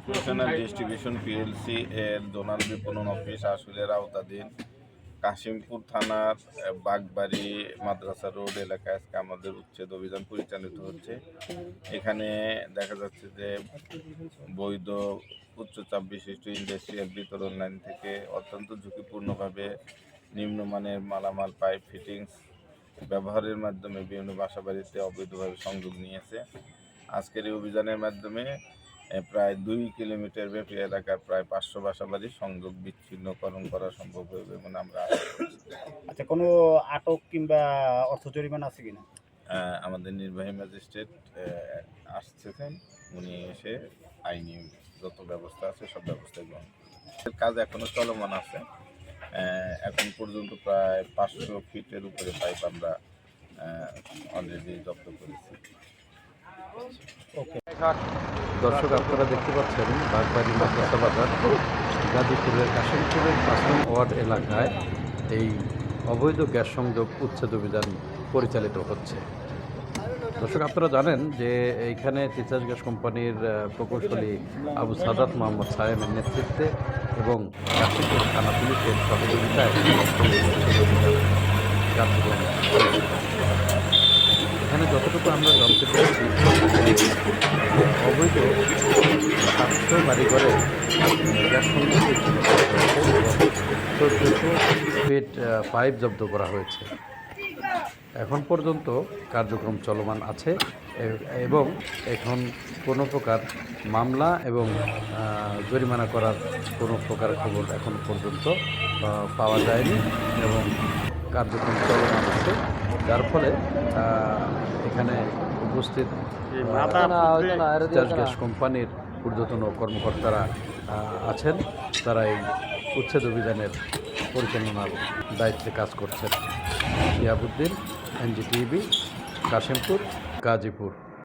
Professional distribution PLC এর zonal বিপণন office আশুলিয়ার আওতাধীন কাশিমপুর থানার বাগবাড়ি মাদ্রাসা রোড এলাকায় আজকে আমাদের উচ্ছেদ অভিযান পরিচালিত হচ্ছে। এখানে দেখা যাচ্ছে যে বৈধ উচ্চচাপ বিশিষ্ট ইন্ডাস্ট্রিয়াল বিতরণ লাইন থেকে অত্যন্ত ঝুঁকিপূর্ণভাবে নিম্নমানের মালামাল পাইপ ফিটিংস ব্যবহারের মাধ্যমে বিভিন্ন বাসাবাড়িতে অবৈধভাবে সংযোগ নিয়েছে। আজকের এই অভিযানের মাধ্যমে প্রায় 2 কিলোমিটার ব্যাপী এলাকার প্রায় 500 বাসাবাড়ি সংযোগ বিচ্ছিন্নকরণ করা সম্ভব হবে বলে আমরা আশা করছি। আচ্ছা, কোনো আটক কিংবা অর্থ জরিমানা আছে কিনা? আমাদের নির্বাহী ম্যাজিস্ট্রেট আসছেন, উনি এসে আইনি যত ব্যবস্থা আছে সব ব্যবস্থা গ্রহণ করবেন। কাজ এখনো চলমান আছে। এখন পর্যন্ত প্রায় 500 ফিটের উপরে পাইপ আমরা অলরেডি জব্দ করেছি। দর্শক, আপনারা দেখতে পাচ্ছেন বাগবাড়ি মাদ্রাসা বাজার গাজীপুরের কাশিমপুরের 5 নং ওয়ার্ড এলাকায় এই অবৈধ গ্যাস সংযোগ উচ্ছেদ অভিযান পরিচালিত হচ্ছে। দর্শক, আপনারা জানেন যে এইখানে তিতাস গ্যাস কোম্পানির প্রকৌশলী আবু সাদাত মোহাম্মদ সায়েমের নেতৃত্বে এবং কাশিমপুর থানা পুলিশের সহযোগিতায় কার্যক্রম এখানে যতটুকু আমরা জানতে পেরেছি, অবৈধ 700 বাড়িঘরে গ্যাস সংযোগ 1400 ফিট পাইপ জব্দ করা হয়েছে। এখন পর্যন্ত কার্যক্রম চলমান আছে এবং এখন কোনো প্রকার মামলা এবং জরিমানা করার কোনো প্রকার খবর এখন পর্যন্ত পাওয়া যায়নি এবং কার্যক্রম চলমান আছে, যার ফলে এখানে উপস্থিত তিতাস গ্যাস কোম্পানির ঊর্ধ্বতন কর্মকর্তারা আছেন, তারা এই উচ্ছেদ অভিযানের পরিচালনার দায়িত্বে কাজ করছেন। শিহাবুদ্দিন, এনজিটিভি, কাশিমপুর, গাজীপুর।